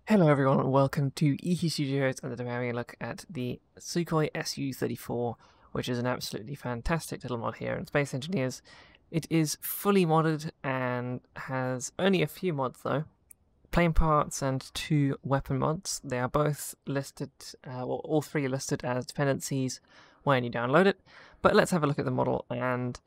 Hello everyone and welcome to EQ Studios, and today we're having a look at the Sukhoi Su-34, which is an absolutely fantastic little mod here in Space Engineers. It is fully modded and has only a few mods though, plane parts and 2 weapon mods. They are both listed, all 3 are listed as dependencies when you download it, but let's have a look at the model and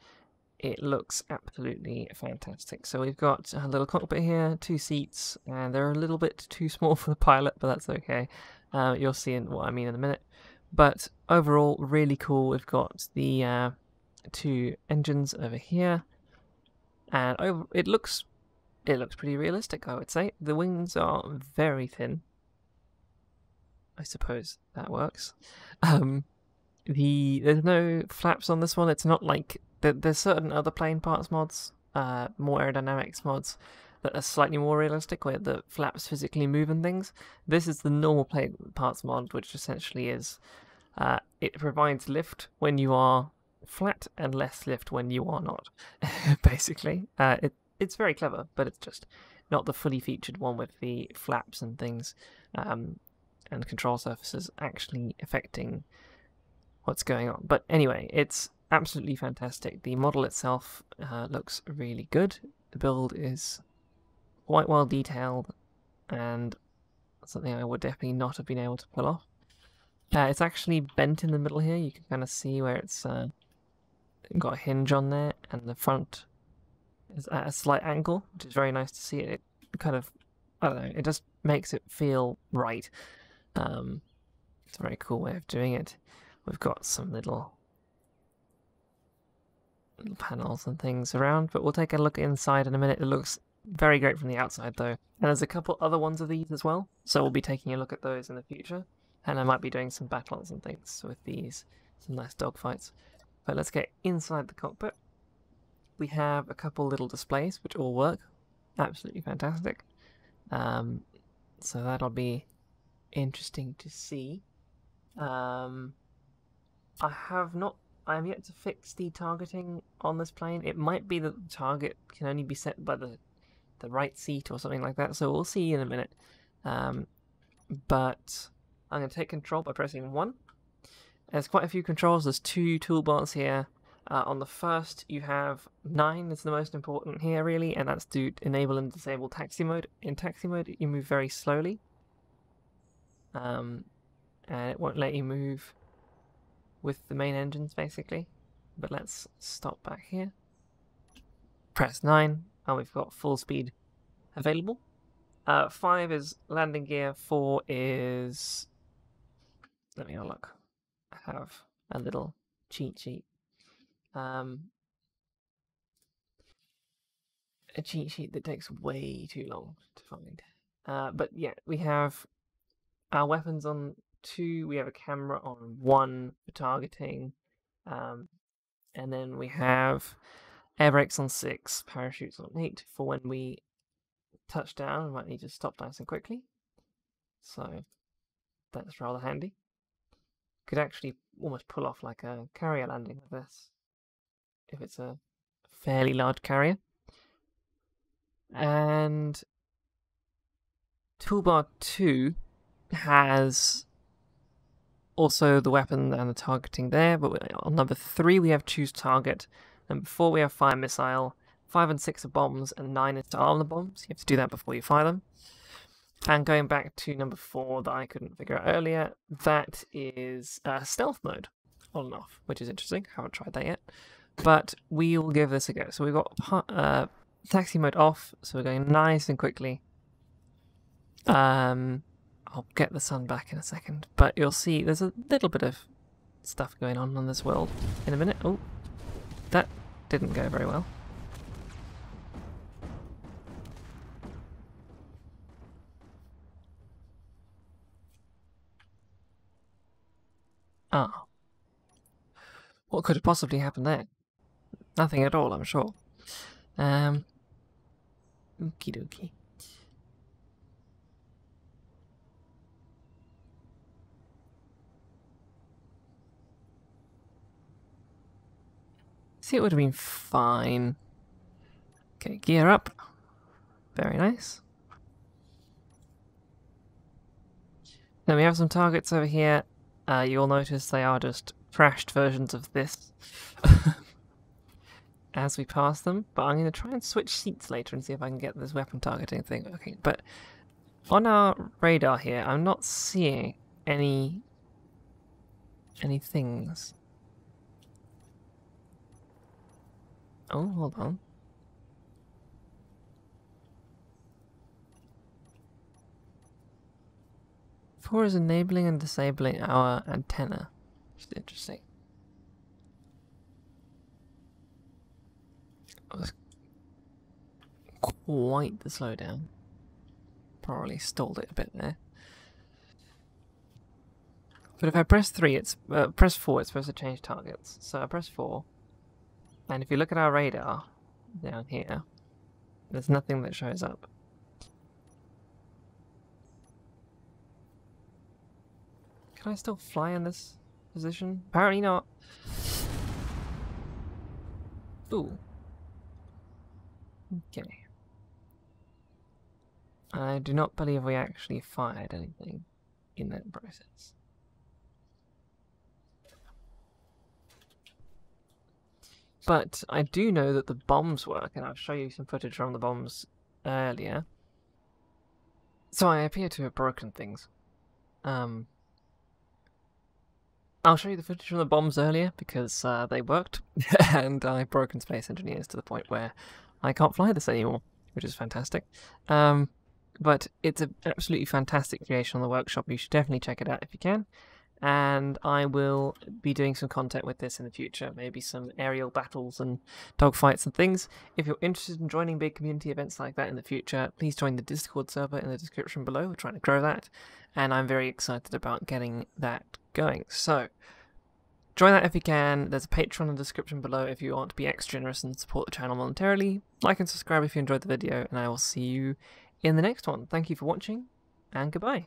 it looks absolutely fantastic. So we've got a little cockpit here, 2 seats, and they're a little bit too small for the pilot, but that's okay. You'll see what I mean in a minute. But overall, really cool. We've got the 2 engines over here, and it looks pretty realistic, I would say. The wings are very thin. I suppose that works. There's no flaps on this one. It's not like there's certain other plane parts mods, more aerodynamics mods, that are slightly more realistic, where the flaps physically move and things. This is the normal plane parts mod, which essentially is it provides lift when you are flat and less lift when you are not. Basically, it's very clever, but it's just not the fully featured one with the flaps and things, and control surfaces actually affecting what's going on. But anyway, it's absolutely fantastic. The model itself looks really good. The build is quite well detailed and something I would definitely not have been able to pull off. It's actually bent in the middle here. You can kind of see where it's got a hinge on there, and the front is at a slight angle, which is very nice to see. It kind of, I don't know, it just makes it feel right. It's a very cool way of doing it. We've got some little panels and things around, but we'll take a look inside in a minute. It looks very great from the outside though, and there's a couple other ones of these as well, so we'll be taking a look at those in the future, and I might be doing some battles and things with these, some nice dogfights. But let's get inside the cockpit. We have a couple little displays which all work absolutely fantastic, so that'll be interesting to see. I'm yet to fix the targeting on this plane. It might be that the target can only be set by the right seat or something like that, so we'll see in a minute. But I'm going to take control by pressing 1. There's quite a few controls. There's 2 toolbars here. On the first, you have 9 is the most important here, really, and that's to enable and disable taxi mode. In taxi mode, you move very slowly, and it won't let you move with the main engines, basically. But let's stop back here. Press 9, and we've got full speed available. 5 is landing gear, 4 is... Let me have a look. I have a little cheat sheet. A cheat sheet that takes way too long to find. But yeah, we have our weapons on 2, we have a camera on 1 for targeting, and then we have air brakes on 6, parachutes on 8 for when we touch down. We might need to stop nice and quickly, so that's rather handy. Could actually almost pull off like a carrier landing with this, if it's a fairly large carrier. And toolbar 2 has also the weapon and the targeting there, but on number 3 we have choose target, number 4 we have fire missile, 5 and 6 are bombs, and 9 is to arm the bombs. You have to do that before you fire them. And going back to number 4 that I couldn't figure out earlier, that is stealth mode, on and off, which is interesting. Haven't tried that yet, but we will give this a go. So we've got taxi mode off, so we're going nice and quickly. I'll get the sun back in a second, but you'll see there's a little bit of stuff going on this world in a minute. Oh, that didn't go very well. Ah. What could have possibly happened there? Nothing at all, I'm sure. Okie dokie. See, it would have been fine. Okay, gear up. Very nice. Then we have some targets over here. You'll notice they are just crashed versions of this as we pass them. But I'm going to try and switch seats later and see if I can get this weapon targeting thing working. But on our radar here, I'm not seeing any things. Oh, hold on. Four is enabling and disabling our antenna. Which is interesting. That was quite the slowdown. Probably stalled it a bit there. But if I press 3, it's press 4, it's supposed to change targets. So I press 4, and if you look at our radar down here, there's nothing that shows up. Can I still fly in this position? Apparently not. Ooh. Okay. I do not believe we actually fired anything in that process. But I do know that the bombs work, and I'll show you some footage from the bombs earlier. So I appear to have broken things. I'll show you the footage from the bombs earlier, because they worked, and I've broken Space Engineers to the point where I can't fly this anymore, which is fantastic. But it's an absolutely fantastic creation on the workshop. You should definitely check it out if you can. And I will be doing some content with this in the future, maybe some aerial battles and dogfights and things. If you're interested in joining big community events like that in the future, please join the Discord server in the description below. We're trying to grow that, and I'm very excited about getting that going. So, join that if you can. There's a Patreon in the description below if you want to be extra generous and support the channel monetarily. Like and subscribe if you enjoyed the video, and I will see you in the next one. Thank you for watching, and goodbye.